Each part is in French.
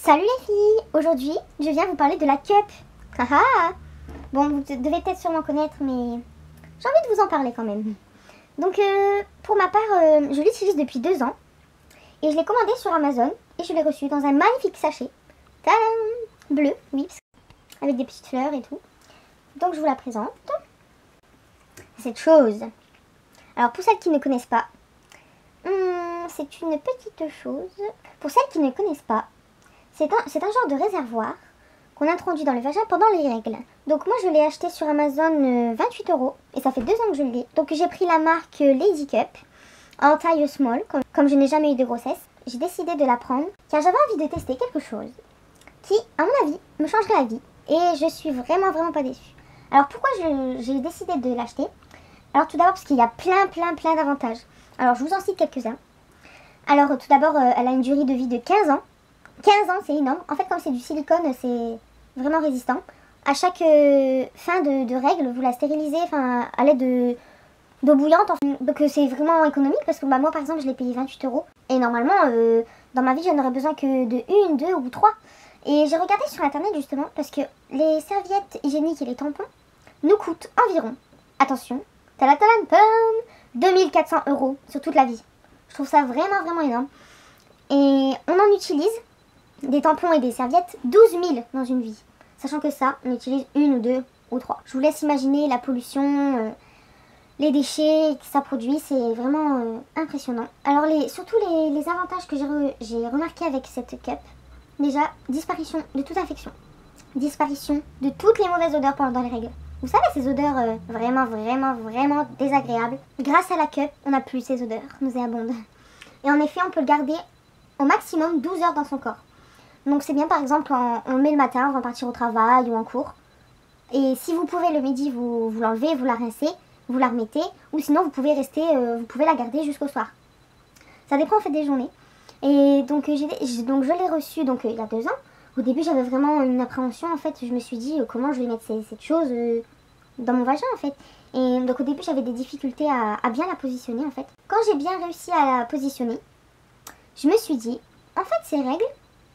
Salut les filles, aujourd'hui je viens vous parler de la cup. Haha. Bon, vous devez peut-être sûrement connaître, mais j'ai envie de vous en parler quand même. Donc pour ma part, je l'utilise depuis 2 ans et je l'ai commandé sur Amazon et je l'ai reçu dans un magnifique sachet. Tadam, bleu, oui, avec des petites fleurs et tout. Donc je vous la présente. Cette chose. Alors pour celles qui ne connaissent pas, c'est une petite chose. Pour celles qui ne connaissent pas, c'est un genre de réservoir qu'on introduit dans le vagin pendant les règles. Donc moi je l'ai acheté sur Amazon 28 € et ça fait 2 ans que je l'ai. Donc j'ai pris la marque Lady Cup en taille small, comme je n'ai jamais eu de grossesse. J'ai décidé de la prendre car j'avais envie de tester quelque chose qui, à mon avis, me changerait la vie. Et je suis vraiment pas déçue. Alors pourquoi j'ai décidé de l'acheter? Alors tout d'abord parce qu'il y a plein d'avantages. Alors je vous en cite quelques-uns. Alors tout d'abord elle a une durée de vie de 15 ans. 15 ans, c'est énorme. En fait, comme c'est du silicone, c'est vraiment résistant. À chaque fin de règle, vous la stérilisez à l'aide d'eau bouillante. Donc c'est vraiment économique parce que moi, par exemple, je l'ai payé 28 €. Et normalement, dans ma vie, j'en aurais besoin que de 1, 2 ou 3. Et j'ai regardé sur internet justement parce que les serviettes hygiéniques et les tampons nous coûtent environ, attention, 2400 € sur toute la vie. Je trouve ça vraiment énorme. Et on en utilise des tampons et des serviettes 12 000 dans une vie. Sachant que ça, on utilise 1 ou 2 ou 3. Je vous laisse imaginer la pollution, les déchets que ça produit. C'est vraiment impressionnant. Alors surtout les avantages que j'ai remarqué avec cette cup. Déjà, disparition de toute infection. Disparition de toutes les mauvaises odeurs pendant les règles. Vous savez, ces odeurs vraiment désagréables. Grâce à la cup, on n'a plus ces odeurs nauséabondes. Et en effet, on peut le garder au maximum 12 heures dans son corps. Donc c'est bien, par exemple, on le met le matin avant de partir au travail ou en cours. Et si vous pouvez le midi, vous l'enlevez, vous la rincez, vous la remettez. Ou sinon vous pouvez la garder jusqu'au soir. Ça dépend en fait des journées. Et donc, je l'ai reçu il y a 2 ans. Au début j'avais vraiment une appréhension en fait. Je me suis dit comment je vais mettre cette chose dans mon vagin en fait. Et donc au début j'avais des difficultés à bien la positionner en fait. Quand j'ai bien réussi à la positionner, je me suis dit, en fait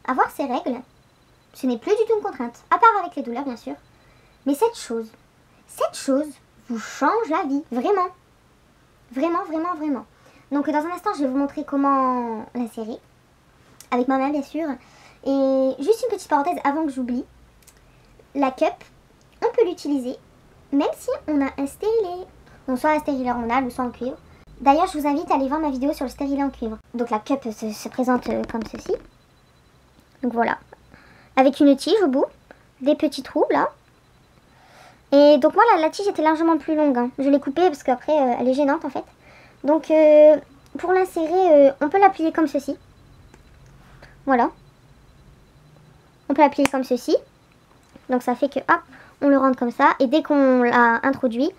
avoir ces règles, ce n'est plus du tout une contrainte, à part avec les douleurs bien sûr. Mais cette chose vous change la vie, vraiment. Donc dans un instant, je vais vous montrer comment l'insérer, avec ma main bien sûr. Et juste une petite parenthèse avant que j'oublie, la cup, on peut l'utiliser même si on a un stérilet. Donc soit un stérilet en anal ou soit en cuivre. D'ailleurs, je vous invite à aller voir ma vidéo sur le stérilet en cuivre. Donc la cup se présente comme ceci. Donc voilà, avec une tige au bout, des petits trous là. Et donc moi la tige était largement plus longue, hein. Je l'ai coupée parce qu'après elle est gênante en fait. Donc pour l'insérer, on peut l'applier comme ceci. Voilà. On peut l'applier comme ceci. Donc ça fait que hop, on le rentre comme ça. Et dès qu'on l'a introduit,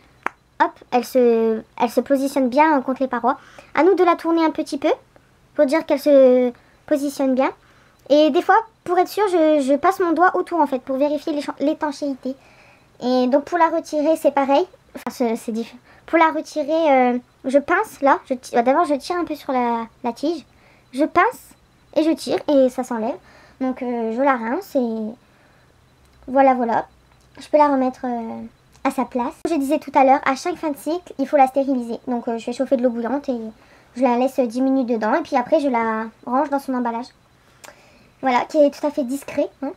hop, elle se positionne bien contre les parois. À nous de la tourner un petit peu pour dire qu'elle se positionne bien. Et des fois, pour être sûre, je passe mon doigt autour en fait, pour vérifier l'étanchéité. Et donc pour la retirer, c'est pareil. Enfin, c'est différent. Pour la retirer, je pince là. D'abord, je tire un peu sur la tige. Je pince et je tire et ça s'enlève. Donc je la rince et voilà. Je peux la remettre à sa place. Comme je disais tout à l'heure, à chaque fin de cycle, il faut la stériliser. Donc je fais chauffer de l'eau bouillante et je la laisse 10 minutes dedans. Et puis après, je la range dans son emballage. Voilà, qui est tout à fait discret. Hein.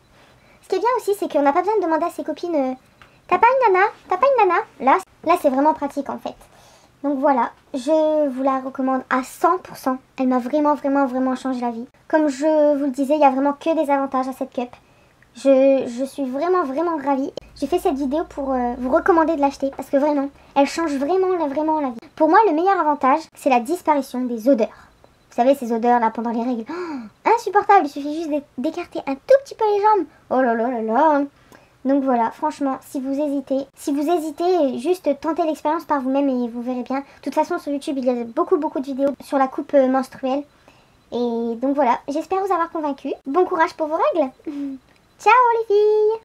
Ce qui est bien aussi, c'est qu'on n'a pas besoin de demander à ses copines t'as pas une nana? T'as pas une nana? Là c'est vraiment pratique en fait. Donc voilà, je vous la recommande à 100%. Elle m'a vraiment changé la vie. Comme je vous le disais, il n'y a vraiment que des avantages à cette cup. Je suis vraiment ravie. J'ai fait cette vidéo pour vous recommander de l'acheter parce que vraiment, elle change vraiment la vie. Pour moi, le meilleur avantage, c'est la disparition des odeurs. Vous savez, ces odeurs là pendant les règles, insupportable, il suffit juste d'écarter un tout petit peu les jambes. Oh là là. Donc voilà, franchement, si vous hésitez, juste tentez l'expérience par vous-même et vous verrez bien. De toute façon, sur YouTube, il y a beaucoup de vidéos sur la coupe menstruelle. Et donc voilà, j'espère vous avoir convaincu. Bon courage pour vos règles. Ciao les filles!